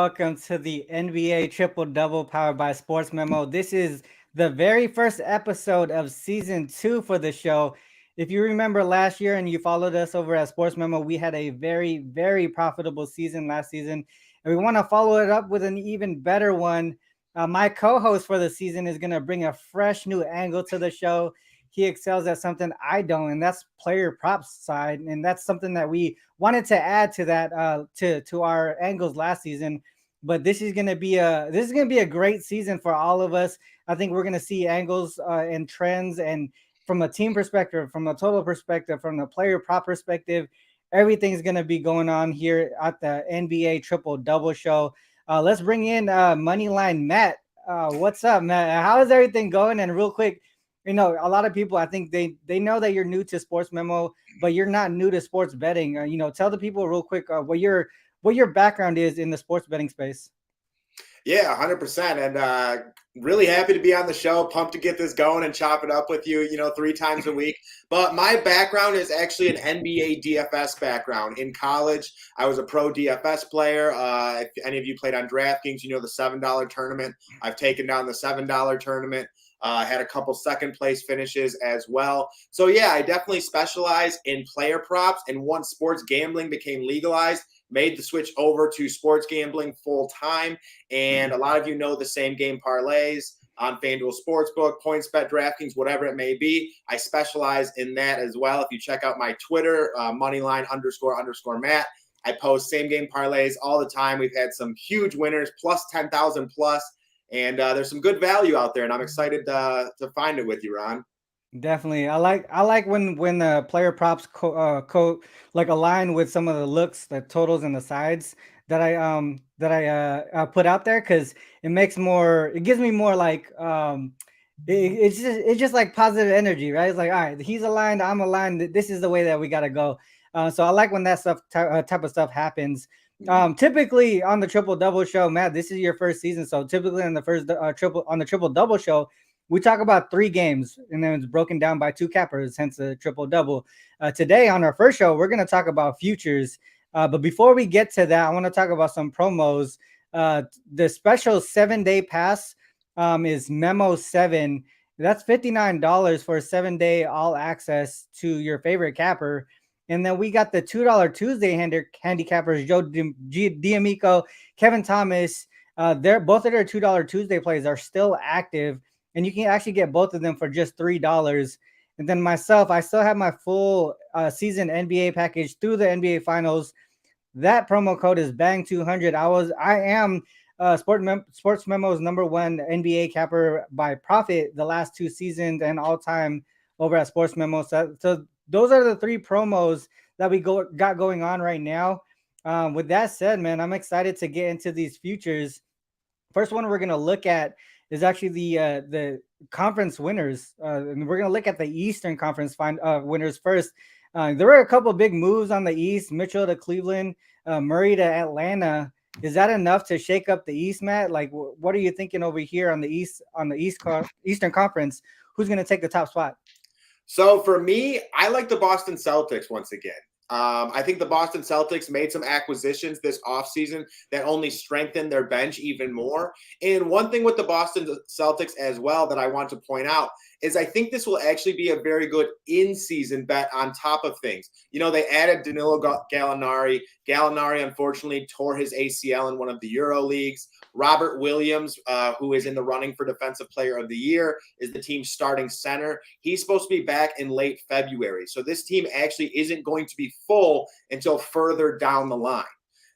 welcome to the NBA Triple Double powered by SportsMemo. This is the very first episode of season 2 for the show. If you remember last year and you followed us over at SportsMemo, we had a very profitable season last season, and we want to follow it up with an even better one. My co-host for the season is going to bring a fresh new angle to the show. He excels at something I don't, and that's player props side, and that's something that we wanted to add to that to our angles last season. But this is gonna be a great season for all of us. I think we're gonna see angles and trends, and from a team perspective, from a total perspective, from the player prop perspective, everything's gonna be going on here at the NBA Triple Double Show. Let's bring in Moneyline Matt. What's up, Matt? How is everything going? And real quick, a lot of people, I think they know that you're new to Sports Memo, but you're not new to sports betting. Tell the people real quick what your background is in the sports betting space. Yeah, 100%. And really happy to be on the show. Pumped to get this going and chop it up with you, 3 times a week. But my background is actually an NBA DFS background. In college, I was a pro DFS player. If any of you played on DraftKings, you know the $7 tournament. I've taken down the $7 tournament. Had a couple second place finishes as well. So yeah, I definitely specialize in player props. And once sports gambling became legalized, made the switch over to sports gambling full time. And a lot of you know the same game parlays on FanDuel Sportsbook, PointsBet, DraftKings, whatever it may be. I specialize in that as well. If you check out my Twitter, Moneyline__Matt, I post same game parlays all the time. We've had some huge winners, plus 10,000 plus. And there's some good value out there, and I'm excited to find it with you, Ron. Definitely, I like when the player props align with some of the looks, the totals, and the sides that I put out there, because it gives me more like it's just like positive energy, right? It's like, all right, he's aligned, I'm aligned. This is the way that we gotta go. So I like when that type of stuff happens. Typically on the Triple Double Show, Matt, this is your first season, so typically on the first Triple Double Show, we talk about 3 games, and then it's broken down by 2 cappers, hence the Triple Double. Today on our first show, we're going to talk about futures. But before we get to that, I want to talk about some promos. The special 7-day pass is Memo 7. That's $59 for a 7-day all access to your favorite capper. And then we got the $2 Tuesday handicappers, Joe D'Amico, Kevin Thomas. Both of their $2 Tuesday plays are still active, and you can actually get both of them for just $3. And then myself, I still have my full season NBA package through the NBA Finals. That promo code is BANG200. I am Sports Memo's #1 NBA capper by profit the last 2 seasons and all time over at Sports Memo. So those are the 3 promos that we got going on right now. With that said, man, I'm excited to get into these futures. First one we're going to look at is actually the conference winners. And we're going to look at the Eastern Conference winners first. There were a couple of big moves on the East. Mitchell to Cleveland, Murray to Atlanta. Is that enough to shake up the East, Matt? Like, what are you thinking over here on the Eastern Conference? Who's going to take the top spot? So for me, I like the Boston Celtics once again. I think the Boston Celtics made some acquisitions this offseason that only strengthened their bench even more. And one thing with the Boston Celtics as well that I want to point out is I think this will actually be a very good in-season bet on top of things. They added Danilo Gallinari. Gallinari, unfortunately, tore his ACL in one of the Euro leagues. Robert Williams, who is in the running for Defensive Player of the Year, is the team's starting center. He's supposed to be back in late February. So this team actually isn't going to be full until further down the line.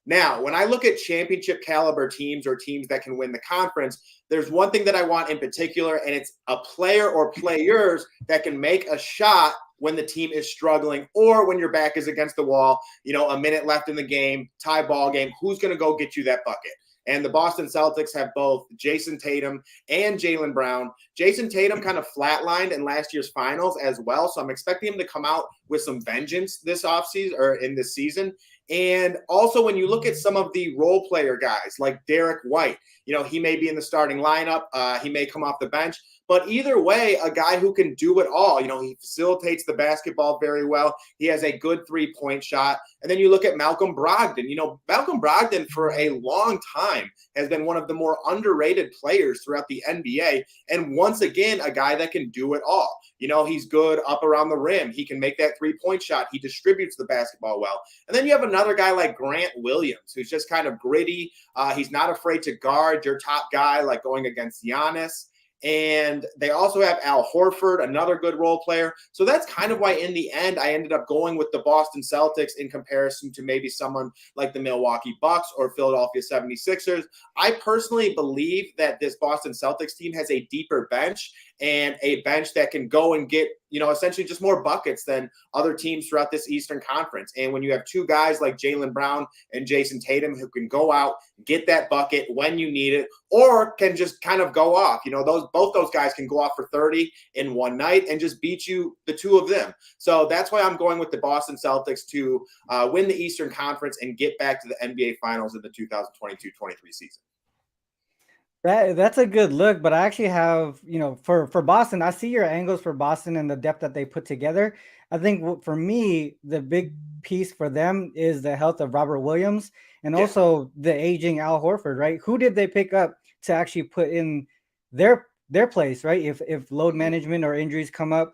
Now, when I look at championship caliber teams or teams that can win the conference, there's one thing that I want in particular, and it's a player or players that can make a shot when the team is struggling or when your back is against the wall, a minute left in the game, tie ball game, who's going to go get you that bucket? And the Boston Celtics have both Jason Tatum and Jaylen Brown. Jason Tatum kind of flatlined in last year's finals as well. So I'm expecting him to come out with some vengeance this offseason or in this season. And also when you look at some of the role player guys like Derek White, he may be in the starting lineup. He may come off the bench. But either way, a guy who can do it all. He facilitates the basketball very well. He has a good 3-point shot. And then you look at Malcolm Brogdon. Malcolm Brogdon for a long time has been one of the more underrated players throughout the NBA. And once again, a guy that can do it all. He's good up around the rim. He can make that 3-point shot. He distributes the basketball well. And then you have another guy like Grant Williams, who's just kind of gritty. He's not afraid to guard your top guy, like going against Giannis. And they also have Al Horford, another good role player. So that's kind of why in the end I ended up going with the Boston Celtics in comparison to maybe someone like the Milwaukee Bucks or Philadelphia 76ers. I personally believe that this Boston Celtics team has a deeper bench and a bench that can go and get, essentially just more buckets than other teams throughout this Eastern Conference. And when you have two guys like Jaylen Brown and Jason Tatum who can go out, get that bucket when you need it, or can just kind of go off. Both those guys can go off for 30 in one night and just beat you, the two of them. So that's why I'm going with the Boston Celtics to win the Eastern Conference and get back to the NBA Finals in the 2022-23 season. That's a good look, but I actually have, for Boston, I see your angles for Boston and the depth that they put together. I think for me, the big piece for them is the health of Robert Williams and also the aging Al Horford, right? Who did they pick up to actually put in their place, right? If load management or injuries come up,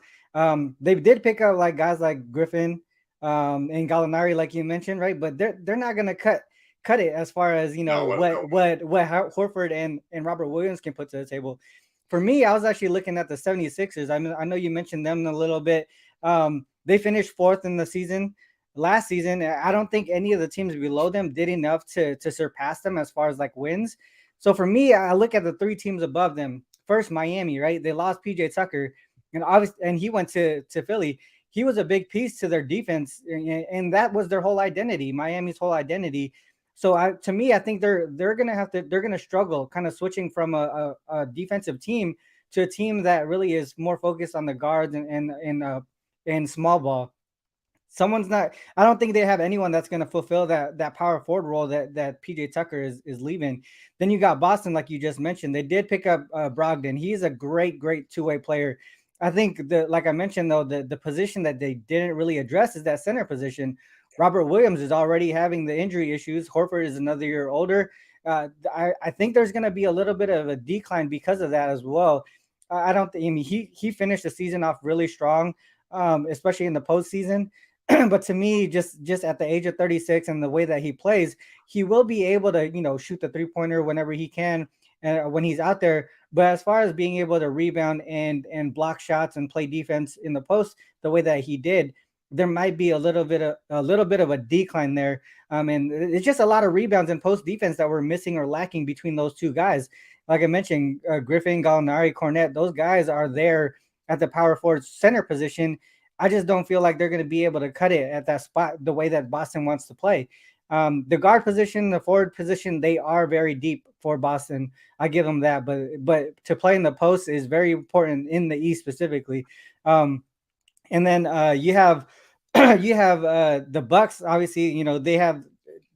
they did pick up like guys like Griffin and Gallinari, like you mentioned, right? But they're not going to cut it as far as what Horford and Robert Williams can put to the table. For me, I was actually looking at the 76ers. I know you mentioned them a little bit. They finished 4th in the season last season. I don't think any of the teams below them did enough to surpass them as far as like wins. So for me, I look at the 3 teams above them. First, Miami, right? They lost PJ Tucker, and he went to Philly. He was a big piece to their defense, and that was their whole identity, Miami's whole identity. So to me, I think they're gonna struggle, kind of switching from a defensive team to a team that really is more focused on the guards and small ball. I don't think they have anyone that's going to fulfill that power forward role that PJ Tucker is leaving. Then you got Boston, like you just mentioned. They did pick up Brogdon. He's a great two-way player. I think like I mentioned though, the position that they didn't really address is that center position. Robert Williams is already having the injury issues. Horford is another year older. I think there's going to be a little bit of a decline because of that as well. I don't think. I mean, he finished the season off really strong, especially in the postseason. But to me, just at the age of 36 and the way that he plays, he will be able to shoot the 3-pointer whenever he can when he's out there. But as far as being able to rebound and block shots and play defense in the post the way that he did, there might be a little bit of a decline there. And it's just a lot of rebounds and post defense that we're missing or lacking between those two guys. Like I mentioned, Griffin, Gallinari, Cornette, those guys are there at the power forward center position. I just don't feel like they're going to be able to cut it at that spot the way that Boston wants to play. The guard position, the forward position, they are very deep for Boston. I give them that, but to play in the post is very important in the East specifically. And then you have the Bucks. Obviously, they have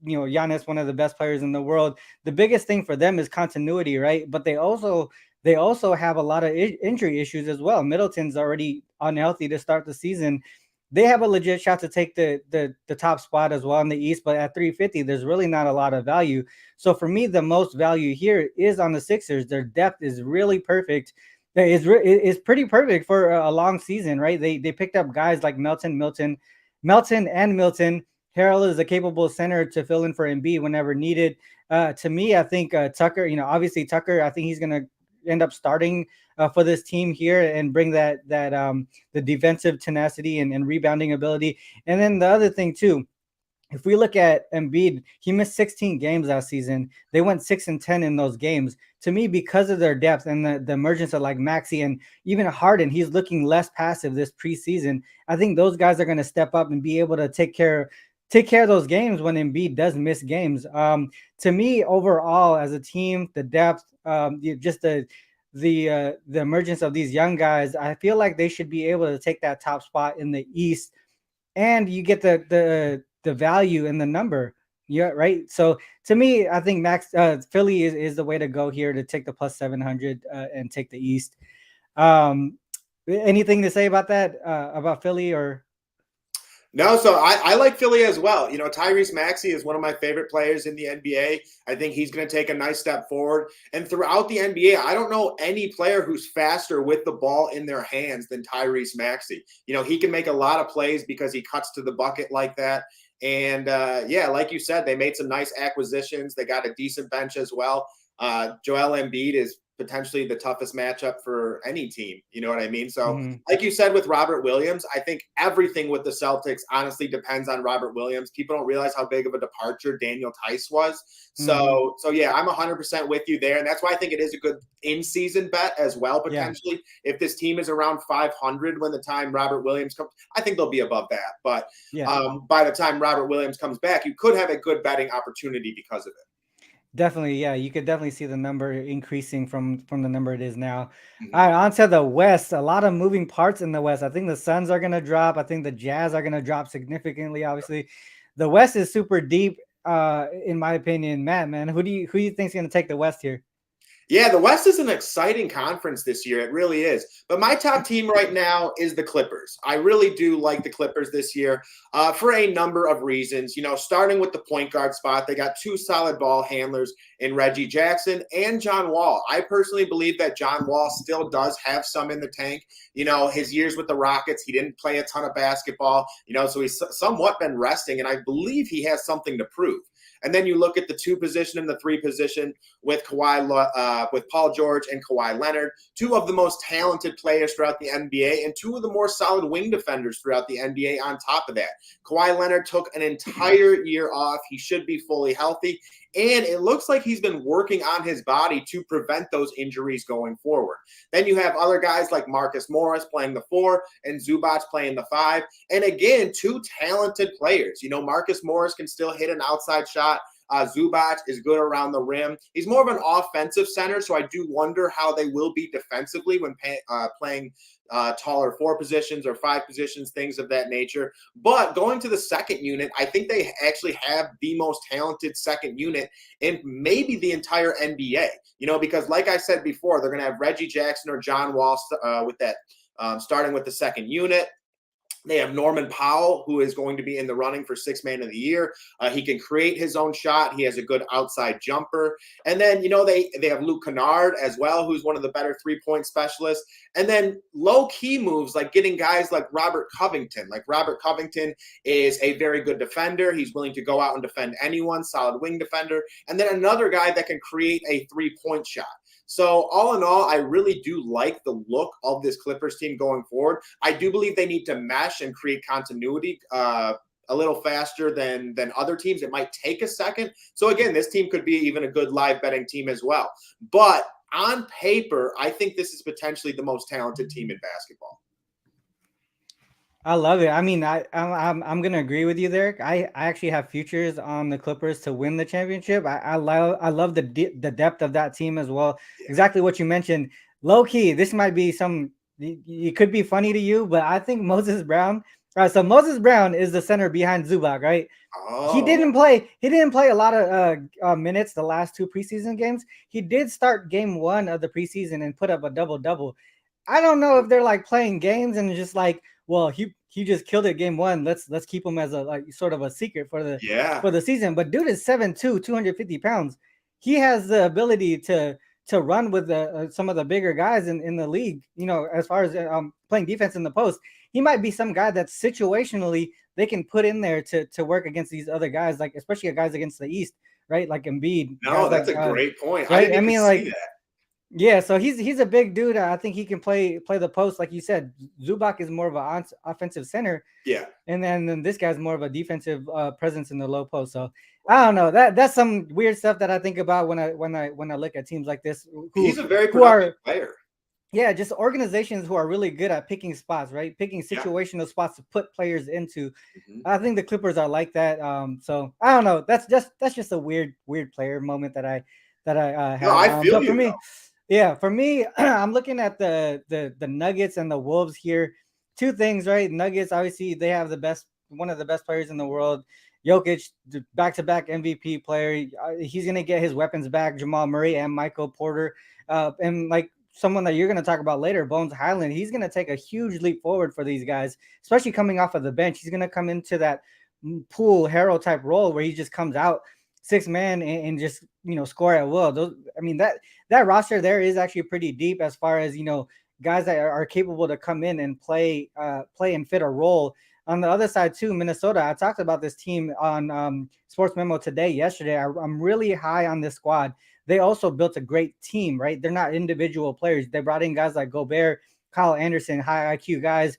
Giannis, one of the best players in the world. The biggest thing for them is continuity, right? But they also have a lot of injury issues as well. Middleton's already unhealthy to start the season. They have a legit shot to take the top spot as well in the East, but at 350, there's really not a lot of value. So for me, the most value here is on the Sixers. Their depth is really perfect. It's pretty perfect for a long season, right? They picked up guys like Melton. Harrell is a capable center to fill in for Embiid whenever needed. To me, I think Tucker, obviously Tucker, I think he's going to end up starting for this team here and bring that the defensive tenacity and rebounding ability. And then the other thing too, if we look at Embiid, he missed 16 games last season. They went 6-10 in those games. To me, because of their depth and the emergence of like Maxey and even Harden, he's looking less passive this preseason. I think those guys are going to step up and be able to take care of those games when Embiid does miss games. To me, overall, as a team, the depth, just the emergence of these young guys, I feel like they should be able to take that top spot in the East, and you get the value in the number. Yeah, right. So to me, I think Philly is the way to go here to take the plus 700 and take the East. Um, anything to say about that? About Philly or? No, so I like Philly as well. You know, Tyrese Maxey is one of my favorite players in the NBA. I think he's going to take a nice step forward. And throughout the NBA, I don't know any player who's faster with the ball in their hands than Tyrese Maxey. You know, he can make a lot of plays because he cuts to the bucket like that. And yeah, like you said, they made some nice acquisitions. They got a decent bench as well. Joel Embiid is potentially the toughest matchup for any team. You know what I mean? So, Mhm. like you said with Robert Williams, I think everything with the Celtics honestly depends on Robert Williams. People don't realize how big of a departure Daniel Tice was. Mhm. So yeah, I'm 100% with you there, and that's why I think it is a good in-season bet as well. Yeah. Potentially, if this team is around 500 when the time Robert Williams comes, I think they'll be above that. But Yeah. by the time Robert Williams comes back, you could have a good betting opportunity because of Definitely, yeah. You could definitely see the number increasing from the number it is now. it. All right, on to the West. A lot of moving parts in the West. I think the Suns are gonna drop. I think the Jazz are gonna drop significantly. Obviously, the West is super deep. In my opinion, Matt, man, who do you think's gonna take the West here? Yeah, the West is an exciting conference this year. It really is. But my top team right now is the Clippers. I really do like the Clippers this year for a number of reasons. You know, starting with the point guard spot, they got two solid ball handlers in Reggie Jackson and John Wall. I personally believe that John Wall still does have some in the tank. You know, his years with the Rockets, he didn't play a ton of basketball, you know, so he's somewhat been resting, and I believe he has something to prove. And then you look at the two position and the three position with with Paul George and Kawhi Leonard, two of the most talented players throughout the NBA, and two of the more solid wing defenders throughout the NBA. On top of that, Kawhi Leonard took an entire year off. He should be fully healthy, and it looks like he's been working on his body to prevent those injuries going forward. Then you have other guys like Marcus Morris playing the 4 and Zubac playing the 5. And again, two talented players. You know, Marcus Morris can still hit an outside shot. Zubac is good around the rim. He's more of an offensive center, so I do wonder how they will be defensively when playing taller 4 positions or 5 positions, things of that nature. But going to the second unit, I think they actually have the most talented second unit in maybe the entire NBA. You know, because like I said before, they're going to have Reggie Jackson or John Wall with that starting with the second unit. They have Norman Powell, who is going to be in the running for Sixth Man of the Year. He can create his own shot. He has a good outside jumper. And then, you know, they have Luke Kennard as well, who's one of the better three-point specialists. And then low-key moves like getting guys like Robert Covington. Like Robert Covington is a very good defender. He's willing to go out and defend anyone, solid wing defender. And then another guy that can create a three-point shot. So all in all, I really do like the look of this Clippers team going forward. I do believe they need to mesh and create continuity a little faster than other teams. It might take a second. So again, this team could be even a good live betting team as well. But on paper, I think this is potentially the most talented team in basketball. I love it. I mean, I'm gonna agree with you there. I actually have futures on the Clippers to win the championship. I love the depth of that team as well. Yeah. Exactly what you mentioned. Low key, this might be some. It could be funny to you, but I think Moses Brown. All right, so Moses Brown is the center behind Zubac, right? He Oh, didn't play. He didn't play a lot of minutes the last two preseason games. He did start game one of the preseason and put up a double double. I don't know if they're like playing games and just like, well, he just killed it game one. Let's keep him as a like sort of a secret yeah. for the season. But dude is 7'2", 250 pounds. He has the ability to run with some of the bigger guys in the league. You know, as far as playing defense in the post, he might be some guy that situationally they can put in there to work against these other guys, like especially guys against the East, right? Like Embiid, No, guys that's like a great point. I right. didn't I even mean, see like that. yeah, so he's a big dude. I think he can play the post, like you said. Zubac is more of an offensive center, Yeah. and then this guy's more of a defensive presence in the low post. So I don't know. That's some weird stuff that I think about when I look at teams like this He's a very who productive are player. yeah, just organizations who are really good at picking spots, right? Picking Yeah. situational spots to put players into. Mhm. I think the Clippers are like that. So I don't know. That's just a weird player moment that I No, had. I feel But for you me, though. yeah, for me, I'm looking at the Nuggets and the Wolves here. Two things, right? Nuggets, obviously, they have one of the best players in the world. Jokic, back-to-back MVP player. He's gonna get his weapons back, Jamal Murray and Michael Porter. And like someone that you're going to talk about later, Bones Highland, he's going to take a huge leap forward for these guys, especially coming off of the bench. He's going to come into that pool hero type role where he just comes out six man and just score at will. That roster there is actually pretty deep as far as guys that are capable to come in and play and fit a role. On the other side too, Minnesota. I talked about this team on SportsMemo yesterday. I'm really high on this squad. They also built a great team, right? They're not individual players. They brought in guys like Gobert, Kyle Anderson, high IQ guys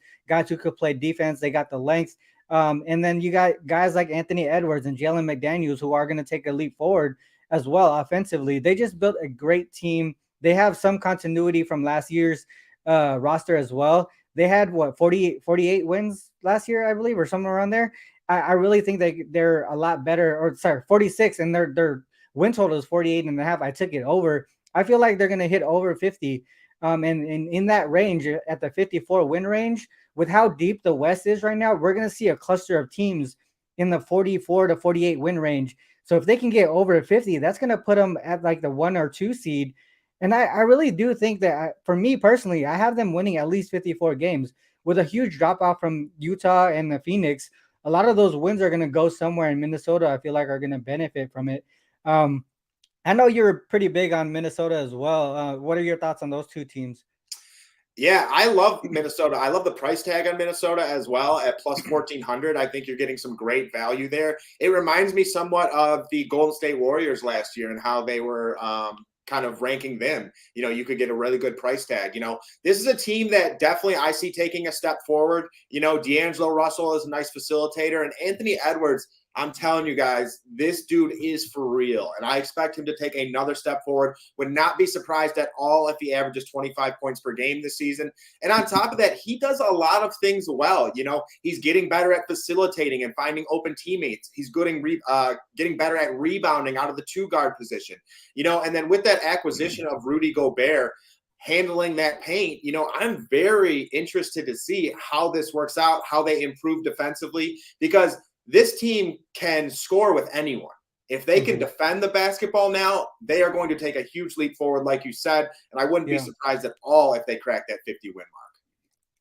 who could play defense. They got the length. And then you got guys like Anthony Edwards and Jalen McDaniels who are going to take a leap forward as well offensively. They just built a great team. They have some continuity from last year's roster as well. They had 48 wins last year, I believe, or somewhere around there. I really think they're a lot better, 46, and their win total is 48 and a half. I took it over. I feel like they're going to hit over 50. And in that range, at the 54 win range, with how deep the West is right now, we're going to see a cluster of teams in the 44 to 48 win range. So if they can get over 50, that's going to put them at like the 1 or 2 seed. And I really do think that, for me personally, I have them winning at least 54 games with a huge drop off from Utah and the Phoenix. A lot of those wins are going to go somewhere, in Minnesota, I feel like, are going to benefit from it. I know you're pretty big on Minnesota as well. What are your thoughts on those two teams? Yeah, I love Minnesota. I love the price tag on Minnesota as well at plus 1,400. I think you're getting some great value there. It reminds me somewhat of the Golden State Warriors last year and how they were kind of ranking them. You could get a really good price tag. This is a team that definitely I see taking a step forward. D'Angelo Russell is a nice facilitator, and Anthony Edwards, I'm telling you guys, this dude is for real. And I expect him to take another step forward. Would not be surprised at all if he averages 25 points per game this season. And on top of that, he does a lot of things well. He's getting better at facilitating and finding open teammates. He's getting better at rebounding out of the 2-guard position. And then with that acquisition of Rudy Gobert, handling that paint, I'm very interested to see how this works out, how they improve defensively, because this team can score with anyone. If they can defend the basketball now, they are going to take a huge leap forward, like you said. And I wouldn't be surprised at all if they crack that 50-win mark.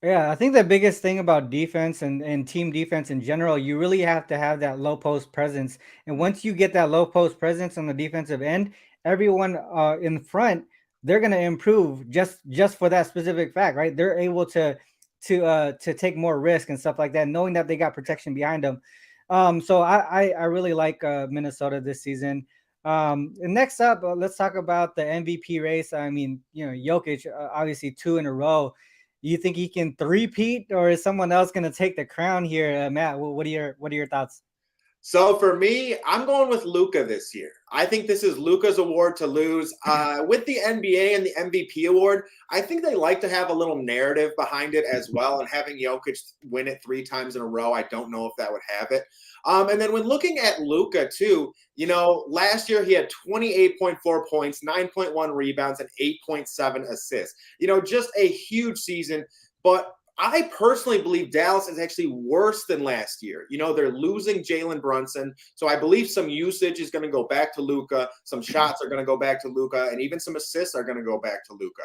Yeah, I think the biggest thing about defense and team defense in general, you really have to have that low post presence. And once you get that low post presence on the defensive end, everyone in front, they're going to improve just for that specific fact, right? They're able to take more risk and stuff like that, knowing that they got protection behind them. So I really like Minnesota this season. And next up, let's talk about the MVP race. I mean, Jokic, obviously 2 in a row. You think he can three-peat, or is someone else going to take the crown here? Matt, what are your thoughts? So for me, I'm going with Luka this year. I think this is Luka's award to lose. With the NBA and the MVP award, I think they like to have a little narrative behind it as well. And having Jokic win it 3 times in a row, I don't know if that would have it. And then when looking at Luka too, last year he had 28.4 points, 9.1 rebounds, and 8.7 assists. Just a huge season. But I personally believe Dallas is actually worse than last year. They're losing Jalen Brunson. So I believe some usage is going to go back to Luka. Some shots are going to go back to Luka. And even some assists are going to go back to Luka.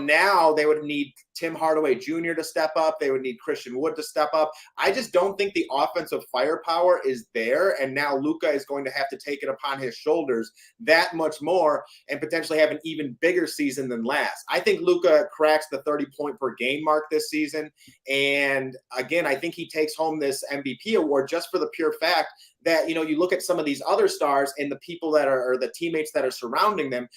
Now they would need Tim Hardaway Jr. to step up. They would need Christian Wood to step up. I just don't think the offensive firepower is there. And now Luka is going to have to take it upon his shoulders that much more and potentially have an even bigger season than last. I think Luka cracks the 30-point per game mark this season. And again, I think he takes home this MVP award just for the pure fact that, you look at some of these other stars and the people that are, or the teammates that are surrounding them,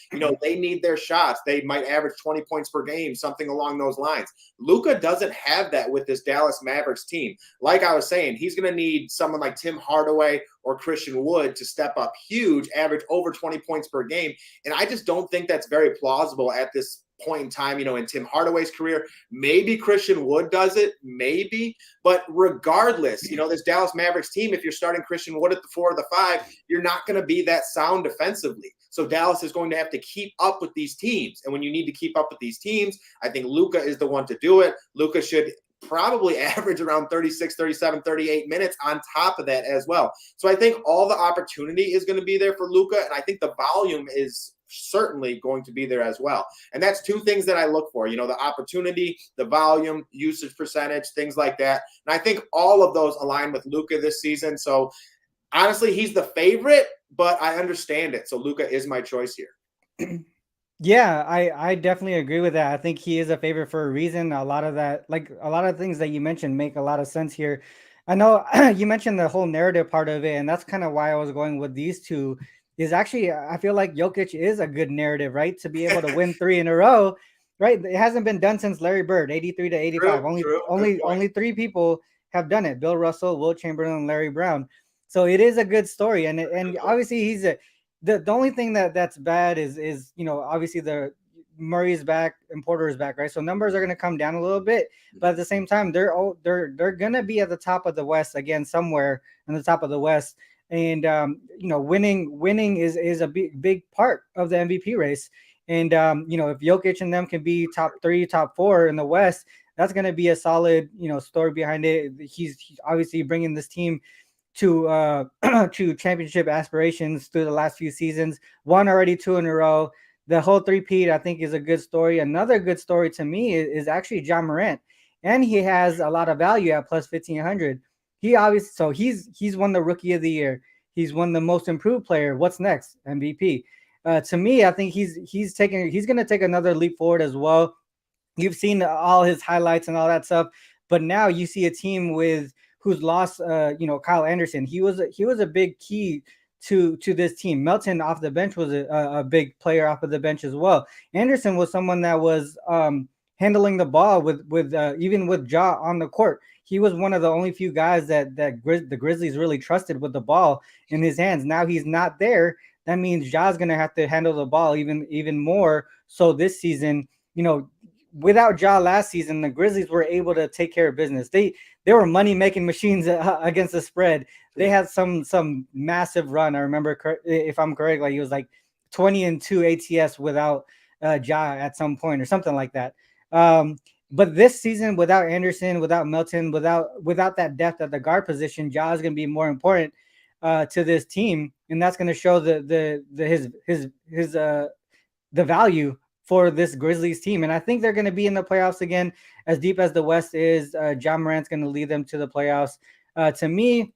they need their shots. They might average 20 points per game, something along those lines. Luka doesn't have that with this Dallas Mavericks team. Like I was saying, he's going to need someone like Tim Hardaway or Christian Wood to step up huge, average over 20 points per game. And I just don't think that's very plausible at this point in time, in Tim Hardaway's career. Maybe Christian Wood does it, maybe. But regardless, this Dallas Mavericks team, if you're starting Christian Wood at the 4 or the 5, you're not going to be that sound defensively. So Dallas is going to have to keep up with these teams. And when you need to keep up with these teams, I think Luka is the one to do it. Luka should probably average around 36, 37, 38 minutes on top of that as well. So I think all the opportunity is going to be there for Luka, and I think the volume is certainly going to be there as well. And that's two things that I look for, the opportunity, the volume, usage percentage, things like that. And I think all of those align with Luka this season. So honestly, he's the favorite, but I understand it. So Luka is my choice here. Yeah, I definitely agree with that. I think he is a favorite for a reason. A lot of that, like a lot of things that you mentioned, make a lot of sense here. I know you mentioned the whole narrative part of it, and that's kind of why I was going with these two. Is actually, I feel like Jokic is a good narrative, right? To be able to win 3 in a row, right? It hasn't been done since Larry Bird, 83 to 85. True, Only true. only only three people have done it: Bill Russell, Will Chamberlain, and Larry Brown. So it is a good story, and obviously he's a the only thing that's bad is obviously the Murray's back and Porter is back, right? So numbers are going to come down a little bit, but at the same time they're going to be at the top of the West again, somewhere in the top of the West. And winning is a big part of the MVP race. And if Jokic and them can be top 3, top 4 in the West, that's going to be a solid story behind it. He's obviously bringing this team to to championship aspirations through the last few seasons. Won already 2 in a row. The whole three-peat, I think, is a good story. Another good story to me is actually Ja Morant, and he has a lot of value at plus 1,500. He obviously, so he's won the Rookie of the Year. He's won the Most Improved Player. What's next? MVP. To me, I think he's going to take another leap forward as well. You've seen all his highlights and all that stuff, but now you see a team who's lost Kyle Anderson. He was a big key to this team. Melton off the bench was a big player off of the bench as well. Anderson was someone that was handling the ball with even with Ja on the court. He was one of the only few guys that the Grizzlies really trusted with the ball in his hands. Now he's not there. That means Ja's going to have to handle the ball even more. So this season, without Ja last season, the Grizzlies were able to take care of business. They were money making machines against the spread. They had some massive run. I remember, if I'm correct, like it was like 20-2 ATS without Ja at some point or something like that. But this season, without Anderson, without Melton, without that depth at the guard position, Ja is going to be more important to this team, and that's going to show the value for this Grizzlies team. And I think they're going to be in the playoffs again. As deep as the West is, Ja Morant's going to lead them to the playoffs. To me,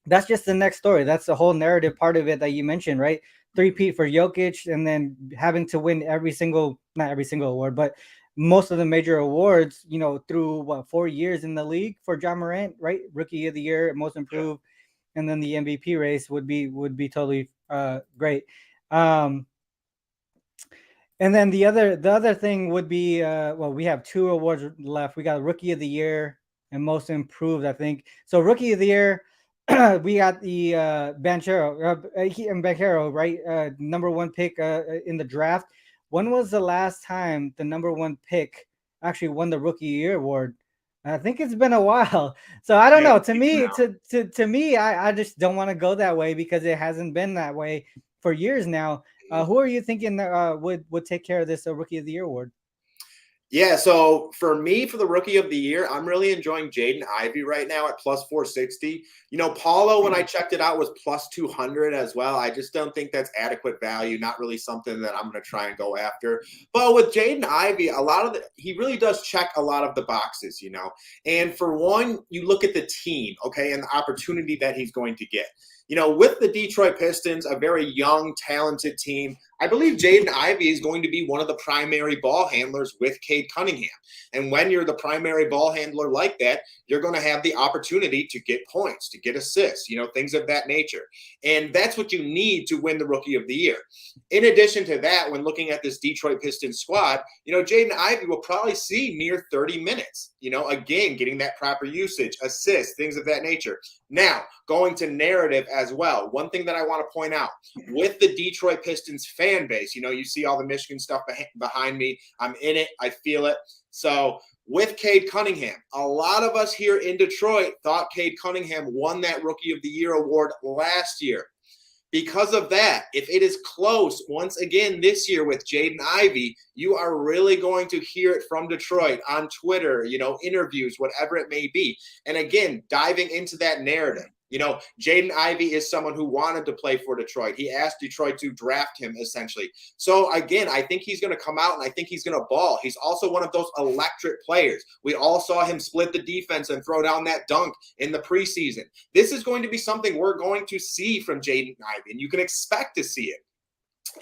that's just the next story. That's the whole narrative part of it that you mentioned, right? Three-peat for Jokic, and then having to win not every single award, but most of the major awards, through 4 years in the league for Ja Morant, right? Rookie of the Year, Most Improved, and then the MVP race would be totally great. And then the other thing would be, we have 2 awards left. We got Rookie of the Year and Most Improved, I think. So Rookie of the Year, we got the Banchero, right? Number 1 pick in the draft. When was the last time the number 1 pick actually won the Rookie of the Year award? I think it's been a while. So I don't know. To me, I just don't want to go that way because it hasn't been that way for years now. Who are you thinking would take care of this Rookie of the Year award? Yeah, so for me, for the Rookie of the Year, I'm really enjoying Jaden Ivey right now at plus 460. Paulo, when I checked it out, was plus 200 as well. I just don't think that's adequate value, not really something that I'm going to try and go after. But with Jaden Ivey, he really does check a lot of the boxes, And for one, you look at the team, okay, and the opportunity that he's going to get. With the Detroit Pistons, a very young, talented team, I believe Jaden Ivey is going to be one of the primary ball handlers with Cade Cunningham. And when you're the primary ball handler like that, you're going to have the opportunity to get points, to get assists, things of that nature. And that's what you need to win the Rookie of the Year. In addition to that, when looking at this Detroit Pistons squad, Jaden Ivey will probably see near 30 minutes, again, getting that proper usage, assists, things of that nature. Now, going to narrative as well, one thing that I want to point out, with the Detroit Pistons fan base, you see all the Michigan stuff behind me. I'm in it. I feel it. So with Cade Cunningham, a lot of us here in Detroit thought Cade Cunningham won that Rookie of the Year award last year. Because of that, if it is close once again this year with Jaden Ivey, you are really going to hear it from Detroit on Twitter, interviews, whatever it may be. And again, diving into that narrative. You know, Jaden Ivey is someone who wanted to play for Detroit. He asked Detroit to draft him, essentially. So, again, I think he's going to come out, and I think he's going to ball. He's also one of those electric players. We all saw him split the defense and throw down that dunk in the preseason. This is going to be something we're going to see from Jaden Ivey, and you can expect to see it.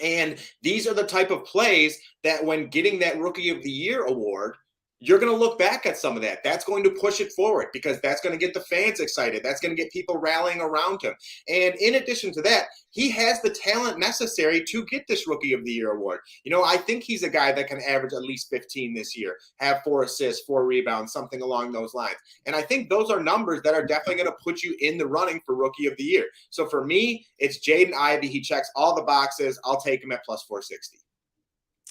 And these are the type of plays that when getting that Rookie of the Year award, you're going to look back at some of that. That's going to push it forward because that's going to get the fans excited. That's going to get people rallying around him. And in addition to that, he has the talent necessary to get this Rookie of the Year award. You know, I think he's a guy that can average at least 15 this year, have 4 assists, 4 rebounds, something along those lines. And I think those are numbers that are definitely going to put you in the running for Rookie of the Year. So for me, it's Jaden Ivey. He checks all the boxes. I'll take him at plus 460.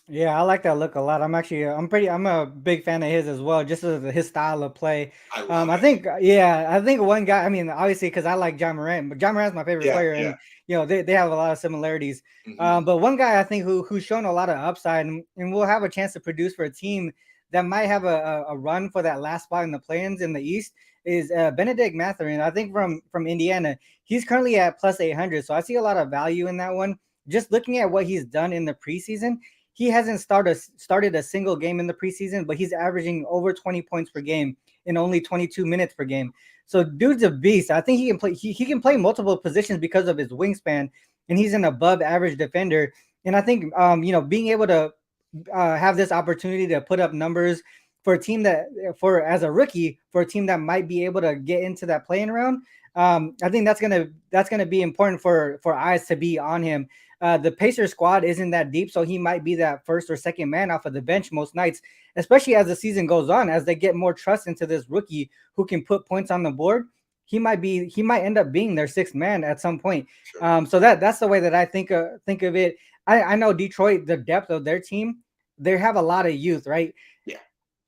Yeah, I like that look a lot. I'm a big fan of his as well, just as his style of play. I love I it. think, yeah, I think one guy, I mean, obviously, because I like John Morant, but John Morant's my favorite player, Yeah. and, you know, they have a lot of similarities. Mm-hmm. But one guy I think who's shown a lot of upside and will have a chance to produce for a team that might have a run for that last spot in the play-ins in the East is Benedict Mathurin. I think from Indiana. He's currently at plus 800, so I see a lot of value in that one. Just looking at what he's done in the preseason, he hasn't started a single game in the preseason, but he's averaging over 20 points per game in only 22 minutes per game. So dude's a beast. I think he can play. He can play multiple positions because of his wingspan, and he's an above average defender. And I think you know, being able to have this opportunity to put up numbers for a team as a rookie, for a team that might be able to get into that playing round, I think that's gonna be important for eyes to be on him. The Pacers squad isn't that deep, so he might be that first or second man off of the bench most nights, especially as the season goes on, as they get more trust into this rookie who can put points on the board. He might end up being their sixth man at some point. Sure. So that's the way that I think of it. I know Detroit, the depth of their team, they have a lot of youth, right? Yeah.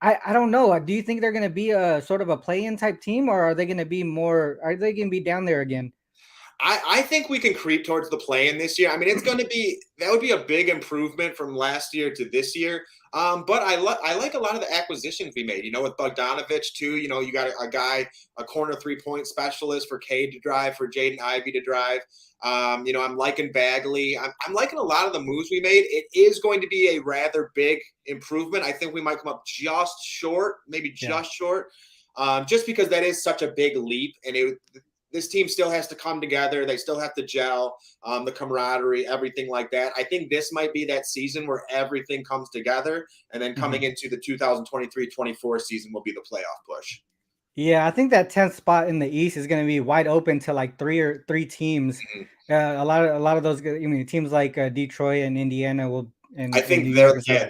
I don't know. Do you think they're going to be a sort of a play-in type team, or are they going to be more? Are they going to be down there again? I think we can creep towards the play-in this year. I mean, that would be a big improvement from last year to this year. But I like a lot of the acquisitions we made, you know, with Bogdanovich too. You know, you got a corner 3-point specialist for Cade to drive, for Jaden Ivey to drive. You know, I'm liking Bagley. I'm liking a lot of the moves we made. It is going to be a rather big improvement. I think we might come up just short, maybe just short, just because that is such a big leap. And this team still has to come together. They still have to gel, the camaraderie, everything like that. I think this might be that season where everything comes together. And then coming into the 2023-24 season will be the playoff push. Yeah, I think that 10th spot in the East is going to be wide open to like three teams. A lot of those, I mean, teams like Detroit and Indiana will. And I think New York I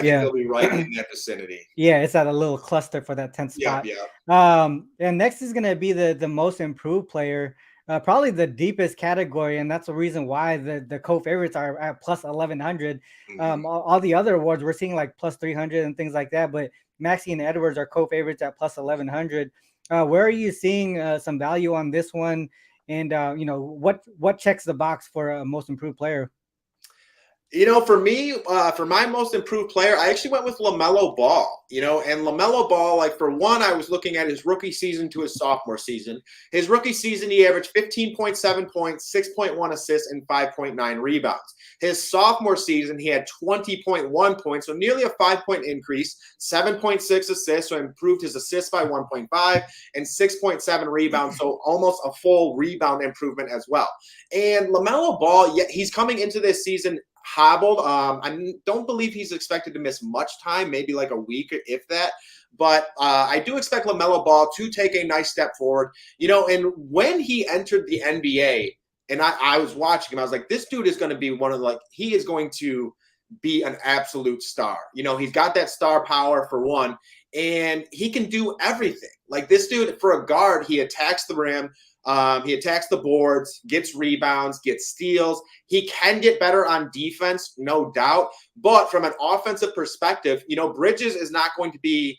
think they'll be right in that vicinity. Yeah, it's at a little cluster for that 10th spot. Yeah. And next is going to be the most improved player, probably the deepest category, and that's the reason why the co-favorites are at plus 1100. All the other awards we're seeing like plus 300 and things like that, but Maxey and Edwards are co-favorites at plus 1100. Where are you seeing some value on this one? And you know, what checks the box for a most improved player? You know, for me, for my most improved player, I actually went with LaMelo Ball. You know, and LaMelo Ball, like, for one, I was looking at his rookie season to his sophomore season. His rookie season, he averaged 15.7 points, 6.1 assists, and 5.9 rebounds. His sophomore season, he had 20.1 points, so nearly a 5-point increase, 7.6 assists, so improved his assists by 1.5, and 6.7 rebounds, so almost a full rebound improvement as well. And LaMelo Ball, he's coming into this season hobbled. I don't believe he's expected to miss much time, maybe like a week, if that. But I do expect LaMelo Ball to take a nice step forward. You know, and when he entered the NBA, and I was watching him, I was like, this dude is going to be he is going to be an absolute star. You know, he's got that star power for one, and he can do everything. Like, this dude, for a guard, he attacks the rim. He attacks the boards, gets rebounds, gets steals. He can get better on defense, no doubt. But from an offensive perspective, you know, Bridges is not going to be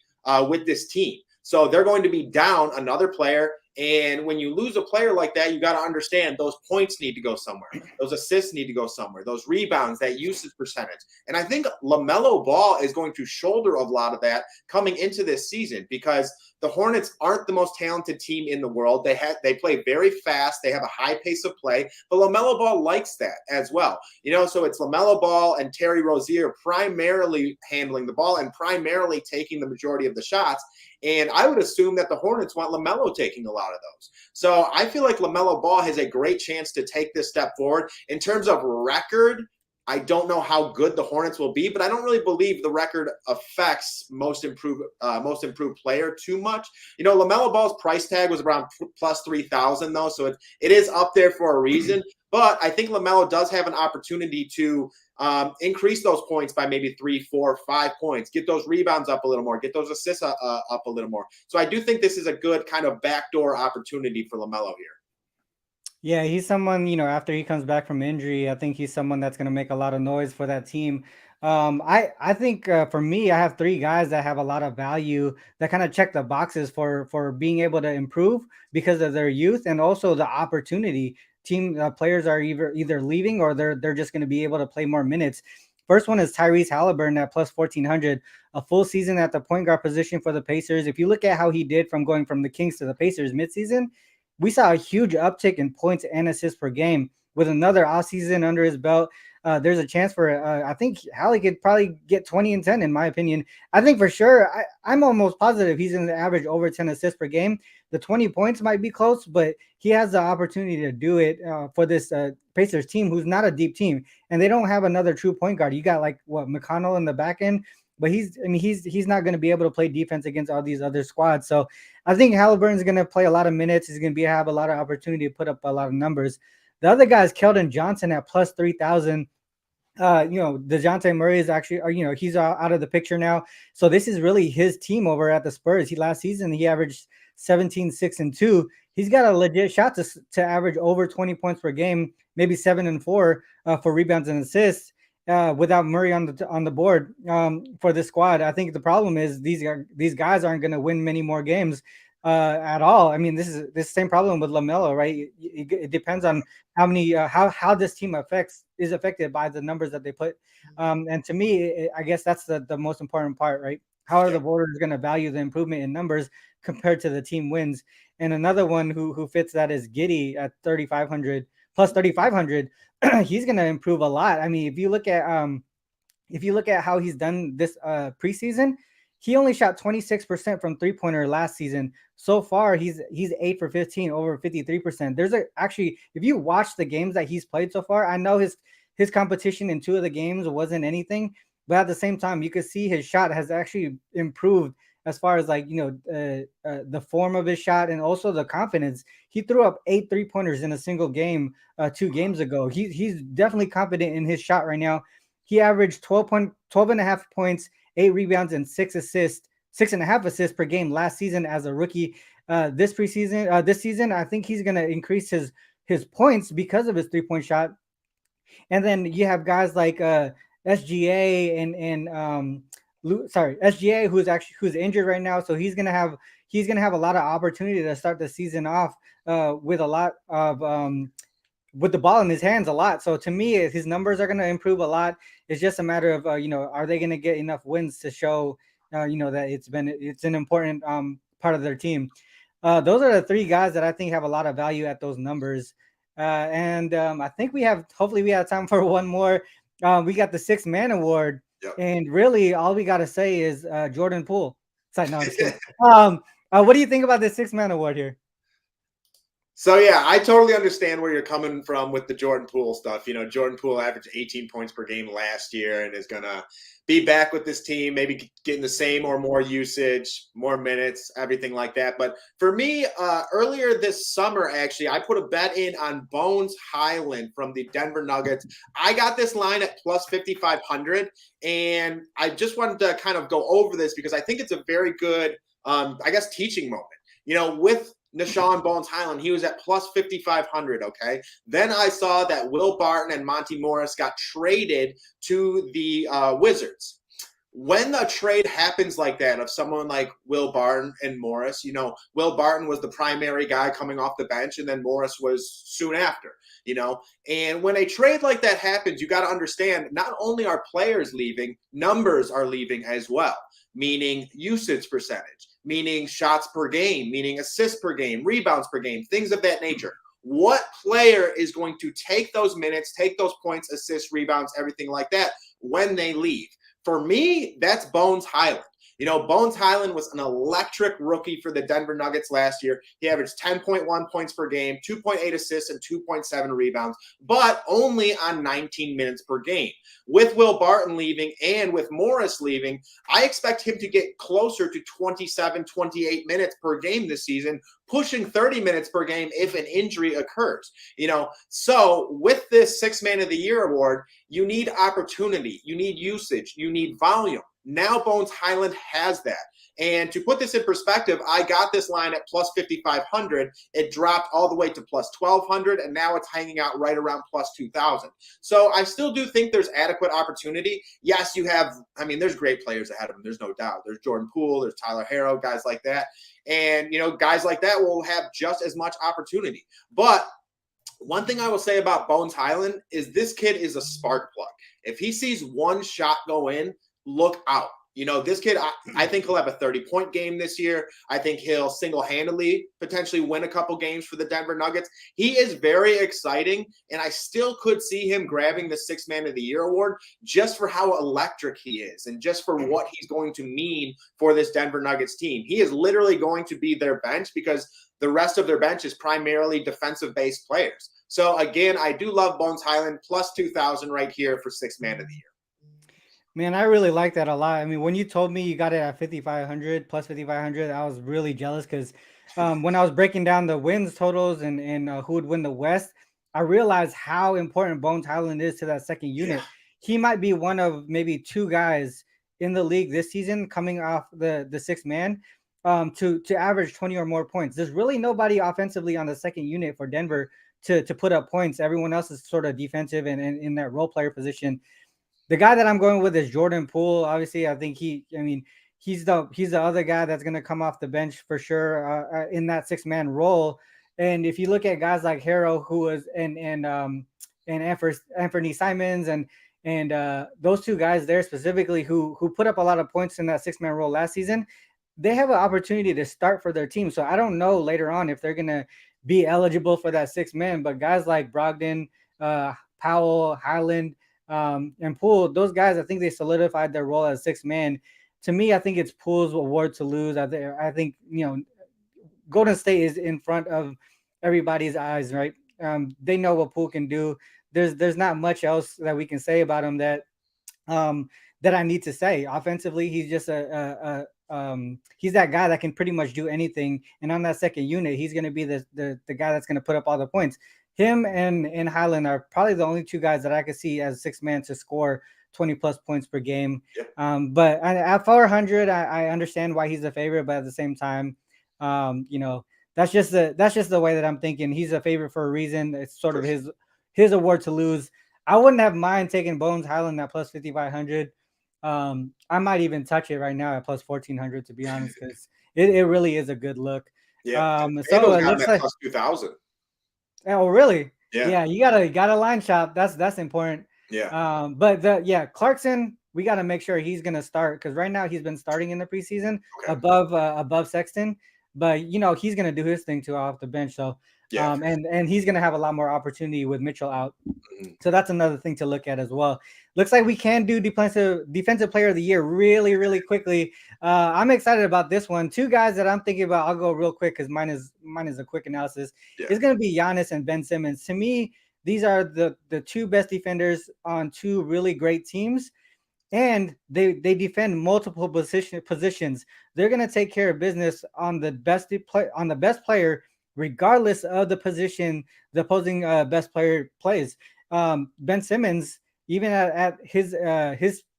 with this team. So they're going to be down another player. And when you lose a player like that, you got to understand those points need to go somewhere. Those assists need to go somewhere. Those rebounds, that usage percentage. And I think LaMelo Ball is going to shoulder a lot of that coming into this season, because the Hornets aren't the most talented team in the world. They play very fast. They have a high pace of play, but LaMelo Ball likes that as well. So it's LaMelo Ball and Terry Rozier primarily handling the ball and primarily taking the majority of the shots. And I would assume that the Hornets want LaMelo taking a lot of those. So I feel like LaMelo Ball has a great chance to take this step forward. In terms of record, I don't know how good the Hornets will be, but I don't really believe the record affects most improved player too much. LaMelo Ball's price tag was around plus 3,000 though, so it is up there for a reason. But I think LaMelo does have an opportunity to increase those points by maybe 3, 4, 5 points, get those rebounds up a little more, get those assists up a little more. So I do think this is a good kind of backdoor opportunity for LaMelo here. Yeah, he's someone, after he comes back from injury, I think he's someone that's going to make a lot of noise for that team. I think for me, I have three guys that have a lot of value that kind of check the boxes for being able to improve because of their youth and also the opportunity. Team players are either leaving or they're just going to be able to play more minutes. First one is Tyrese Halliburton at plus 1,400, a full season at the point guard position for the Pacers. If you look at how he did from going from the Kings to the Pacers midseason, we saw a huge uptick in points and assists per game. With another offseason under his belt, there's a chance for, I think Hallie could probably get 20 and 10, in my opinion. I think for sure, I'm almost positive he's going to average over 10 assists per game. The 20 points might be close, but he has the opportunity to do it for this Pacers team, who's not a deep team. And they don't have another true point guard. You got McConnell in the back end, but he's not going to be able to play defense against all these other squads. So I think Halliburton's going to play a lot of minutes. He's going to have a lot of opportunity to put up a lot of numbers. The other guy is Keldon Johnson at plus 3,000. DeJounte Murray is actually, he's out of the picture now. So this is really his team over at the Spurs. Last season, he averaged 17, 6, and 2. He's got a legit shot to average over 20 points per game, maybe 7 and 4 for rebounds and assists. Without Murray on the board for this squad. I think the problem is these guys aren't going to win many more games at all. I mean, this is the same problem with LaMelo, right? It depends on how many how this team is affected by the numbers that they put. And to me, I guess that's the most important part, right? How are the voters going to value the improvement in numbers compared to the team wins? And another one who fits that is Giddey at 3,500 plus 3,500. He's going to improve a lot. I mean, if you look at how he's done this preseason, he only shot 26% from three-pointer last season. So far, he's 8 for 15, over 53%. There's actually, if you watch the games that he's played so far, I know his competition in 2 of the games wasn't anything, but at the same time, you could see his shot has actually improved as far as the form of his shot and also the confidence. He threw up 8 3-pointers in a single game 2 games ago. He's definitely confident in his shot right now. He averaged 12 and a half points, 8 rebounds, and 6.5 assists per game last season as a rookie. This season, I think he's going to increase his points because of his 3-point shot. And then you have guys like SGA and SGA who's injured right now, so he's gonna have a lot of opportunity to start the season off with a lot of with the ball in his hands a lot. So to me, his numbers are gonna improve a lot. It's just a matter of are they gonna get enough wins to show that it's an important part of their team. Those are the 3 guys that I think have a lot of value at those numbers. And I think hopefully we have time for one more. We got the 6th man award. Yep. And really, all we got to say is Jordan Poole. Sorry, no, I'm just kidding. What do you think about the 6th man award here? So, yeah, I totally understand where you're coming from with the Jordan Poole stuff. Jordan Poole averaged 18 points per game last year and is going to be back with this team, maybe getting the same or more usage, more minutes, everything like that. But for me, earlier this summer, actually, I put a bet in on Bones Highland from the Denver Nuggets. I got this line at plus 5,500, and I just wanted to kind of go over this because I think it's a very good, teaching moment. With Nashawn Bones Highland, he was at plus 5,500, okay? Then I saw that Will Barton and Monty Morris got traded to the Wizards. when a trade happens like that of someone like Will Barton and Morris, Will Barton was the primary guy coming off the bench, and then Morris was soon after, and when a trade like that happens, you got to understand not only are players leaving, numbers are leaving as well, meaning usage percentage, meaning shots per game, meaning assists per game, rebounds per game, things of that nature. What player is going to take those minutes, take those points, assists, rebounds, everything like that when they leave? For me, that's Bones Hyland. Bones Hyland was an electric rookie for the Denver Nuggets last year. He averaged 10.1 points per game, 2.8 assists, and 2.7 rebounds, but only on 19 minutes per game. With Will Barton leaving and with Morris leaving, I expect him to get closer to 27, 28 minutes per game this season, pushing 30 minutes per game if an injury occurs. So with this Sixth Man of the Year award, you need opportunity, you need usage, you need volume. Now Bones Hyland has that. And to put this in perspective, I got this line at plus 5,500. It dropped all the way to plus 1,200, and now it's hanging out right around plus 2,000. So I still do think there's adequate opportunity. Yes, there's great players ahead of him. There's no doubt. There's Jordan Poole, there's Tyler Harrow, guys like that. And, guys like that will have just as much opportunity. But one thing I will say about Bones Hyland is this kid is a spark plug. If he sees one shot go in, look out. This kid, I think he'll have a 30-point game this year. I think he'll single-handedly potentially win a couple games for the Denver Nuggets. He is very exciting, and I still could see him grabbing the Sixth Man of the Year award just for how electric he is and just for what he's going to mean for this Denver Nuggets team. He is literally going to be their bench because the rest of their bench is primarily defensive-based players. So, again, I do love Bones Hyland, plus 2,000 right here for Sixth Man of the Year. Man, I really like that a lot. I mean, when you told me you got it at 5,500 plus 5,500, I was really jealous because when I was breaking down the wins totals and who would win the West, I realized how important Bones Hyland is to that second unit. Yeah. He might be one of maybe two guys in the league this season coming off the sixth man to average 20 or more points. There's really nobody offensively on the second unit for Denver to put up points. Everyone else is sort of defensive and in that role player position. The guy that I'm going with is Jordan Poole. Obviously, I think he's the other guy that's going to come off the bench for sure in that 6-man role. And if you look at guys like Harrow, who was and Anthony Simons and those two guys there specifically who put up a lot of points in that 6-man role last season, they have an opportunity to start for their team. So I don't know later on if they're going to be eligible for that 6th man, but guys like Brogdon, Powell, Hyland, and Poole, those guys, I think they solidified their role as 6th man. To me, I think it's Poole's award to lose. I think Golden State is in front of everybody's eyes, right? They know what Poole can do. There's not much else that we can say about him that I need to say. Offensively, he's just he's that guy that can pretty much do anything. And on that second unit, he's going to be the guy that's going to put up all the points. Him and Hyland are probably the only two guys that I could see as 6th man to score 20 plus points per game. Yeah. But at 400, I understand why he's a favorite, but at the same time, that's just the way that I'm thinking. He's a favorite for a reason. It's sort of his award to lose. I wouldn't have mind taking Bones Hyland at plus 5,500. I might even touch it right now at plus 1,400, to be honest, because it really is a good look. Yeah. So it looks like plus 2,000. Oh, really? Yeah. You gotta line shop. That's important. Yeah. But Clarkson, we got to make sure he's gonna start because right now he's been starting in the preseason above Sexton, but he's gonna do his thing too off the bench. So and he's gonna have a lot more opportunity with Mitchell out. Mm-hmm. So that's another thing to look at as well. Looks like we can do defensive player of the year really, really quickly. I'm excited about this one. Two guys that I'm thinking about. I'll go real quick because mine is a quick analysis. Yeah. It's going to be Giannis and Ben Simmons. To me, these are the two best defenders on two really great teams, and they defend multiple positions. They're going to take care of business on the best player, regardless of the position the opposing best player plays. Ben Simmons, even at his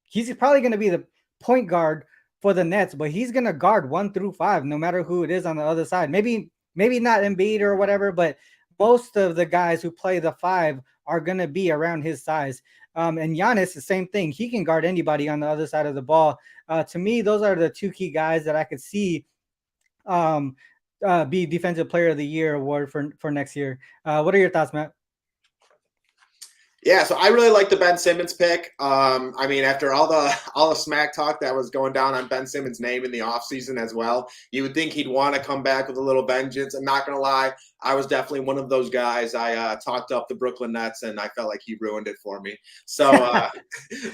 he's probably going to be the point guard for the Nets, but he's going to guard 1 through 5, no matter who it is on the other side. Maybe not Embiid or whatever, but most of the guys who play the 5 are going to be around his size. And Giannis, the same thing. He can guard anybody on the other side of the ball. To me, those are the two key guys that I could see um, be Defensive Player of the Year award for next year. What are your thoughts, Matt? Yeah, so I really like the Ben Simmons pick. I mean, after all the smack talk that was going down on Ben Simmons' name in the offseason as well, you would think he'd want to come back with a little vengeance. I'm not gonna lie, I was definitely one of those guys. I talked up the Brooklyn Nets, and I felt like he ruined it for me. So,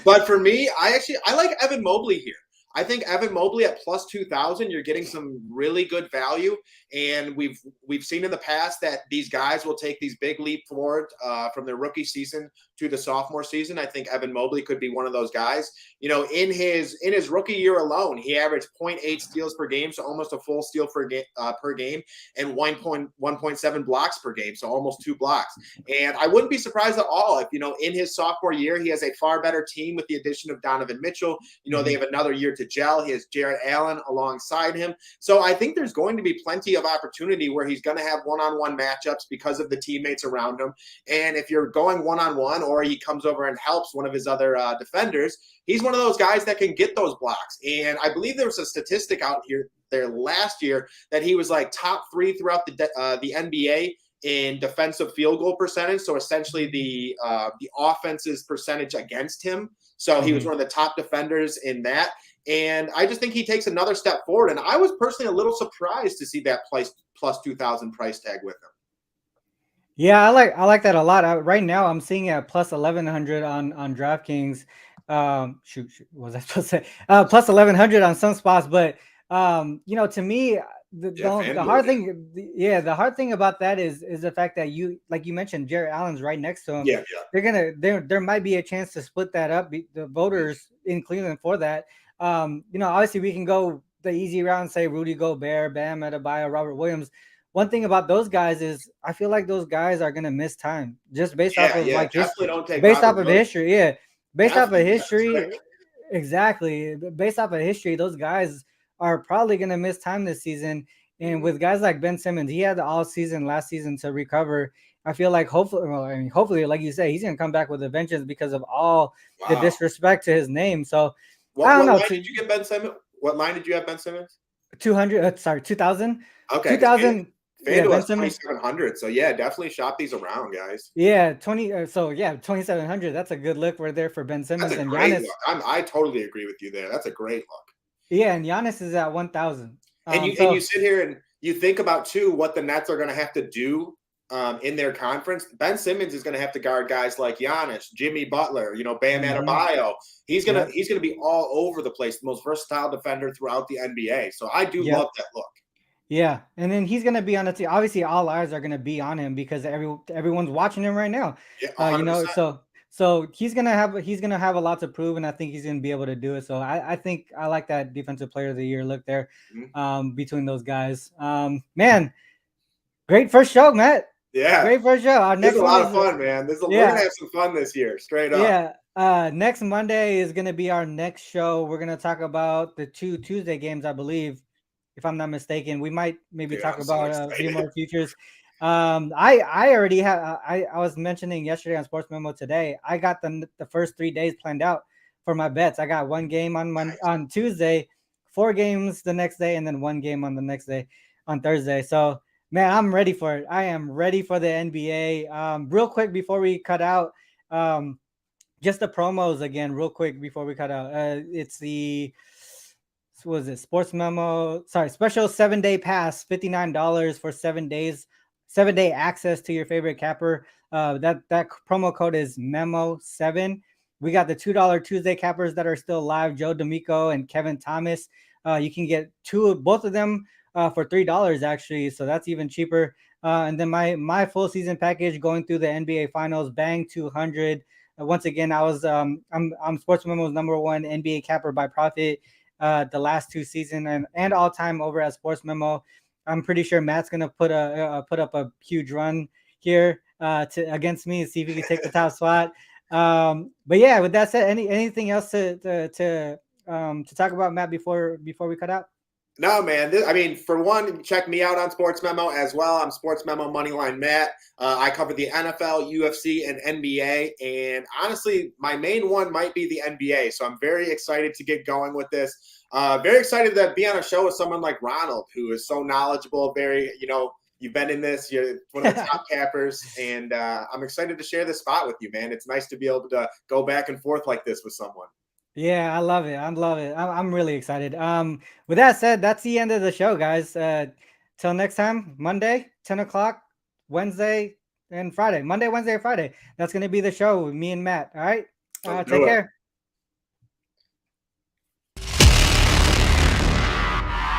but for me, I like Evan Mobley here. I think Evan Mobley at plus 2,000, you're getting some really good value, and we've seen in the past that these guys will take these big leap forward from their rookie season to the sophomore season. I think Evan Mobley could be one of those guys. You know, in his rookie year alone, he averaged 0.8 steals per game, so almost a full steal per game, and 1.7 blocks per game, so almost 2 blocks. And I wouldn't be surprised at all if, you know, in his sophomore year, he has a far better team with the addition of Donovan Mitchell. You know, they have another year to gel. He has Jarrett Allen alongside him. So I think there's going to be plenty of opportunity where he's going to have one-on-one matchups because of the teammates around him. And if you're going one-on-one, or he comes over and helps one of his other defenders, he's one of those guys that can get those blocks. And I believe there was a statistic out there last year that he was like top 3 throughout the NBA in defensive field goal percentage. So essentially the offense's percentage against him. So he was one of the top defenders in that. And I just think he takes another step forward. And I was personally a little surprised to see that plus 2,000 price tag with him. Yeah, I like that a lot. Right now, I'm seeing at plus 1,100 on DraftKings. What was I supposed to say? Plus 1,100 on some spots, but you know, to me, the hard thing, the hard thing about that is the fact that like you mentioned, Jarrett Allen's right next to him. Yeah. There might be a chance to split that up. The voters in Cleveland for that. You know, obviously we can go the easy route and say Rudy Gobert, Bam Adebayo, Robert Williams. One thing about those guys is I feel like those guys are gonna miss time just based off of like history. Based off of history, based off of history, exactly. Based off of history, those guys are probably gonna miss time this season. And with guys like Ben Simmons, he had all season last season to recover. I feel like hopefully, like you say, he's gonna come back with a vengeance because of all the disrespect to his name. So I don't know. What line did you get Ben Simmons? What line did you have Ben Simmons? 2,000. Okay. 2,000. FanDuel has 2,700. So yeah, definitely shop these around, guys. Yeah, 2,700. That's a good look right there for Ben Simmons and Giannis. I totally agree with you there. That's a great look. Yeah, and Giannis is at 1,000. And you sit here and you think about too what the Nets are going to have to do in their conference. Ben Simmons is going to have to guard guys like Giannis, Jimmy Butler, you know, Bam Adebayo. He's gonna be all over the place, the most versatile defender throughout the NBA. So I do love that look. Yeah, and then he's going to be on the team. Obviously, all eyes are going to be on him because everyone's watching him right now. Yeah, you know, so he's gonna have a lot to prove, and I think he's gonna be able to do it. So I think I like that Defensive Player of the Year look there between those guys. Man, great first show, Matt. Yeah, great first show. Our next a lot of fun, man. We're gonna have some fun this year, straight up. Yeah. Next Monday is gonna be our next show. We're gonna talk about the 2 Tuesday games, I believe, if I'm not mistaken. We might maybe talk about a few more futures. I already have. I was mentioning yesterday on SportsMemo today. I got the first 3 days planned out for my bets. I got 1 game on Tuesday, 4 games the next day, and then 1 game on the next day on Thursday. So man, I'm ready for it. I am ready for the NBA. Real quick before we cut out, just the promos again, real quick before we cut out. It's the SportsMemo? Sorry, special 7-day pass, $59 for 7 days. 7-day access to your favorite capper. That promo code is MEMO7. We got the $2 Tuesday cappers that are still live, Joe D'Amico and Kevin Thomas. You can get both of them for $3 actually, so that's even cheaper. And then my full season package going through the NBA Finals, bang 200. Once again, I'm SportsMemo's #1 NBA capper by profit the last 2 seasons and all time over at SportsMemo. I'm pretty sure Matt's gonna put up a huge run here against me and see if he can take the top spot. But yeah, with that said, anything else to talk about, Matt, before we cut out? No, man. I mean, for one, check me out on SportsMemo as well. I'm SportsMemo Moneyline Matt. I cover the NFL, UFC, and NBA. And honestly, my main one might be the NBA. So I'm very excited to get going with this. Very excited to be on a show with someone like Ronald, who is so knowledgeable. Very, you've been in this. You're one of the top cappers, and I'm excited to share this spot with you, man. It's nice to be able to go back and forth like this with someone. Yeah, I love it. I love it. I'm really excited. With that said, that's the end of the show, guys. Till next time, Monday, 10 o'clock, Wednesday and Friday. Monday, Wednesday, and Friday. That's gonna be the show with me and Matt. All right. Let's Take do it. care.